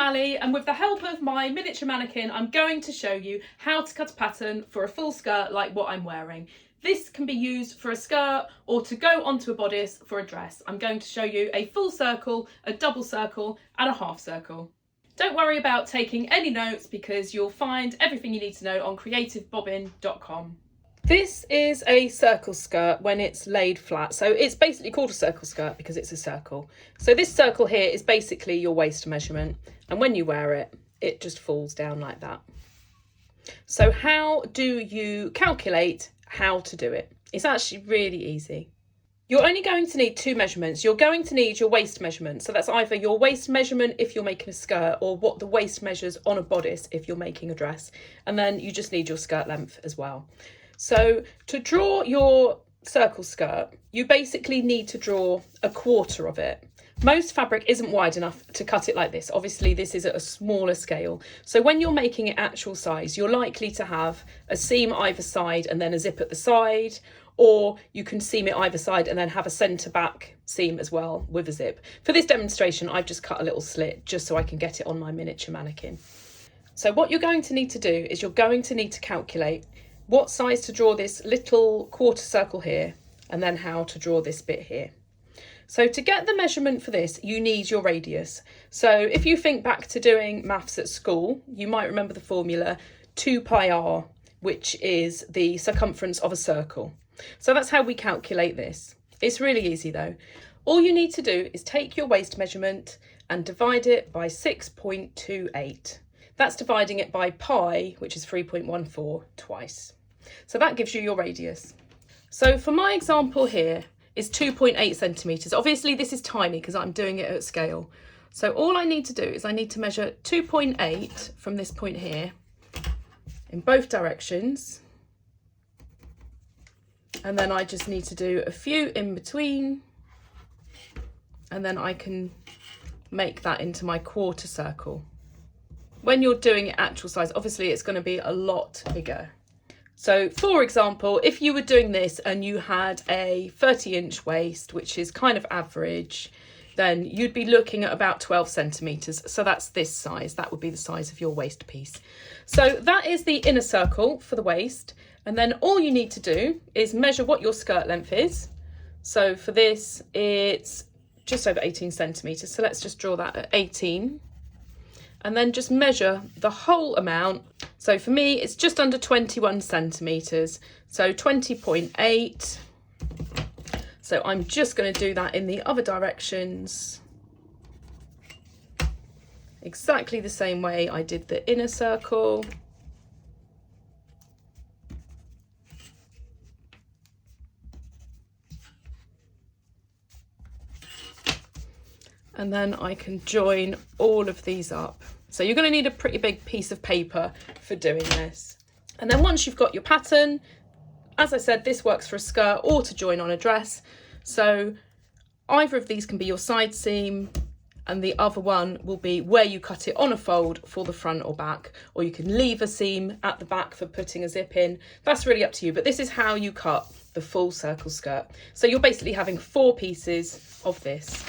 Ali, and with the help of my miniature mannequin, I'm going to show you how to cut a pattern for a full skirt like what I'm wearing. This can be used for a skirt or to go onto a bodice for a dress. I'm going to show you a full circle, a double circle and a half circle. Don't worry about taking any notes because you'll find everything you need to know on creativebobbin.com. This is a circle skirt when it's laid flat. So it's basically called a circle skirt because it's a circle. So this circle here is basically your waist measurement. And when you wear it, it just falls down like that. So how do you calculate how to do it? It's actually really easy. You're only going to need two measurements. You're going to need your waist measurement. So that's either your waist measurement if you're making a skirt or what the waist measures on a bodice if you're making a dress. And then you just need your skirt length as well. So to draw your circle skirt, you basically need to draw a quarter of it. Most fabric isn't wide enough to cut it like this. Obviously, this is at a smaller scale. So when you're making it actual size, you're likely to have a seam either side and then a zip at the side, or you can seam it either side and then have a centre back seam as well with a zip. For this demonstration, I've just cut a little slit just so I can get it on my miniature mannequin. So what you're going to need to do is you're going to need to calculate what size to draw this little quarter circle here, and then how to draw this bit here. So to get the measurement for this, you need your radius. So if you think back to doing maths at school, you might remember the formula 2 pi r, which is the circumference of a circle. So that's how we calculate this. It's really easy though. All you need to do is take your waist measurement and divide it by 6.28. That's dividing it by pi, which is 3.14 twice. So that gives you your radius. So for my example here is 2.8 centimetres. Obviously this is tiny because I'm doing it at scale. So all I need to do is I need to measure 2.8 from this point here in both directions. And then I just need to do a few in between. And then I can make that into my quarter circle. When you're doing it actual size, obviously it's going to be a lot bigger. So for example, if you were doing this and you had a 30-inch waist, which is kind of average, then you'd be looking at about 12 centimetres. So that's this size. That would be the size of your waist piece. So that is the inner circle for the waist. And then all you need to do is measure what your skirt length is. So for this, it's just over 18 centimetres. So let's just draw that at 18. And then just measure the whole amount. So for me, it's just under 21 centimetres. So 20.8. So I'm just going to do that in the other directions. Exactly the same way I did the inner circle. And then I can join all of these up. So you're going to need a pretty big piece of paper for doing this. And then once you've got your pattern, as I said, this works for a skirt or to join on a dress. So either of these can be your side seam and the other one will be where you cut it on a fold for the front or back, or you can leave a seam at the back for putting a zip in. That's really up to you, but this is how you cut the full circle skirt. So you're basically having 4 pieces of this.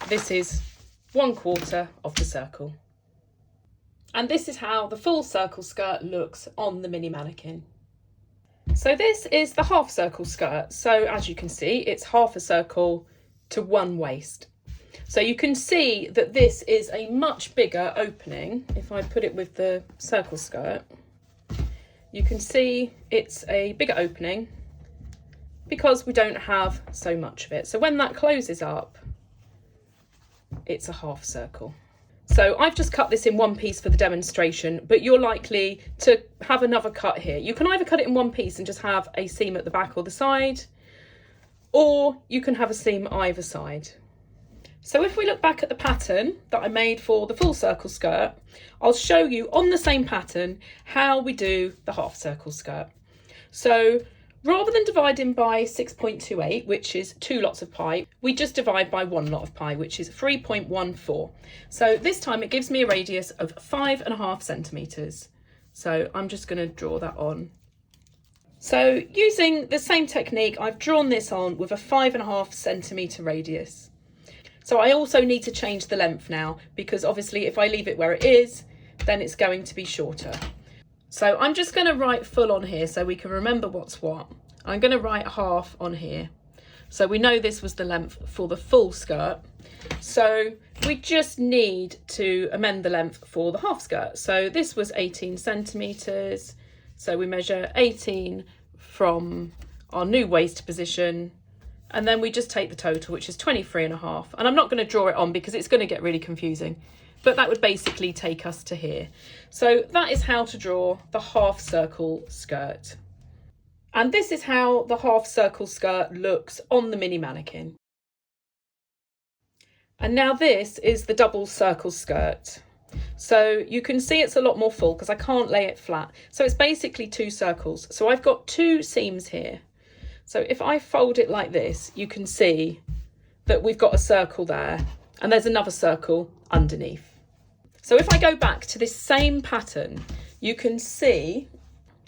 This is 1/4 of the circle. And this is how the full circle skirt looks on the mini mannequin. So this is the half circle skirt. So as you can see, it's half a circle to 1 waist. So you can see that this is a much bigger opening. If I put it with the circle skirt, you can see it's a bigger opening because we don't have so much of it. So when that closes up, it's a half circle. So I've just cut this in one piece for the demonstration, but you're likely to have another cut here. You can either cut it in one piece and just have a seam at the back or the side, or you can have a seam either side. So if we look back at the pattern that I made for the full circle skirt, I'll show you on the same pattern how we do the half circle skirt. So rather than dividing by 6.28, which is 2 lots of pi, we just divide by 1 lot of pi, which is 3.14. So this time it gives me a radius of 5.5 centimetres. So I'm just going to draw that on. So using the same technique, I've drawn this on with a 5.5 centimetre radius. So I also need to change the length now, because obviously if I leave it where it is, then it's going to be shorter. So I'm just going to write full on here so we can remember what's what. I'm going to write half on here. So we know this was the length for the full skirt. So we just need to amend the length for the half skirt. So this was 18 centimetres. So we measure 18 from our new waist position. And then we just take the total, which is 23.5. And I'm not going to draw it on because it's going to get really confusing. But that would basically take us to here. So that is how to draw the half circle skirt. And this is how the half circle skirt looks on the mini mannequin. And now this is the double circle skirt. So you can see it's a lot more full because I can't lay it flat. So it's basically 2 circles. So I've got 2 seams here. So if I fold it like this, you can see that we've got a circle there and there's another circle underneath. So if I go back to this same pattern, you can see,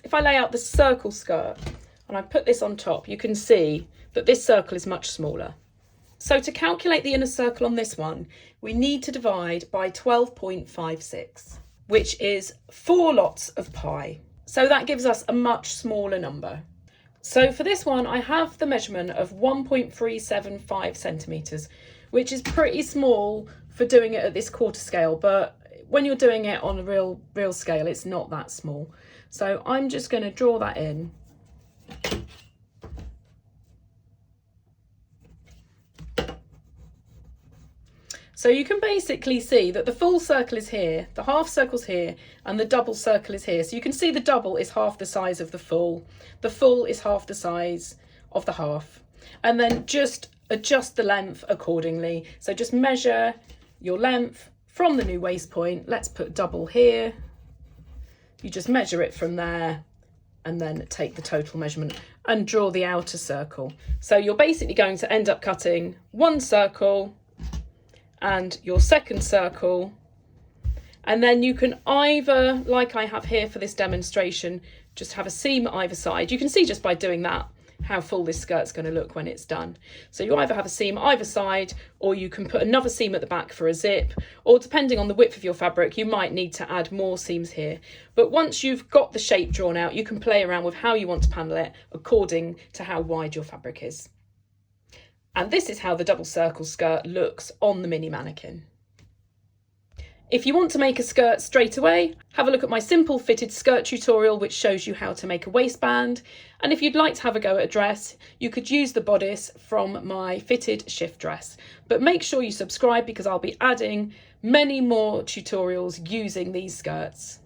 if I lay out the circle skirt and I put this on top, you can see that this circle is much smaller. So to calculate the inner circle on this one, we need to divide by 12.56, which is 4 lots of pi. So that gives us a much smaller number. So for this one, I have the measurement of 1.375 centimetres, which is pretty small for doing it at this quarter scale, but when you're doing it on a real scale, it's not that small. So I'm just going to draw that in. So you can basically see that the full circle is here, the half circle's here, and the double circle is here. So you can see the double is half the size of the full is half the size of the half. And then just adjust the length accordingly. So just measure your length from the new waist point. Let's put double here. You just measure it from there and then take the total measurement and draw the outer circle. So you're basically going to end up cutting 1 circle and your second circle, and then you can either, like I have here for this demonstration, just have a seam either side. You can see just by doing that how full this skirt's going to look when it's done. So you either have a seam either side, or you can put another seam at the back for a zip, or depending on the width of your fabric, you might need to add more seams here. But once you've got the shape drawn out, you can play around with how you want to panel it according to how wide your fabric is. And this is how the double circle skirt looks on the mini mannequin. If you want to make a skirt straight away, have a look at my simple fitted skirt tutorial, which shows you how to make a waistband. And if you'd like to have a go at a dress, you could use the bodice from my fitted shift dress. But make sure you subscribe because I'll be adding many more tutorials using these skirts.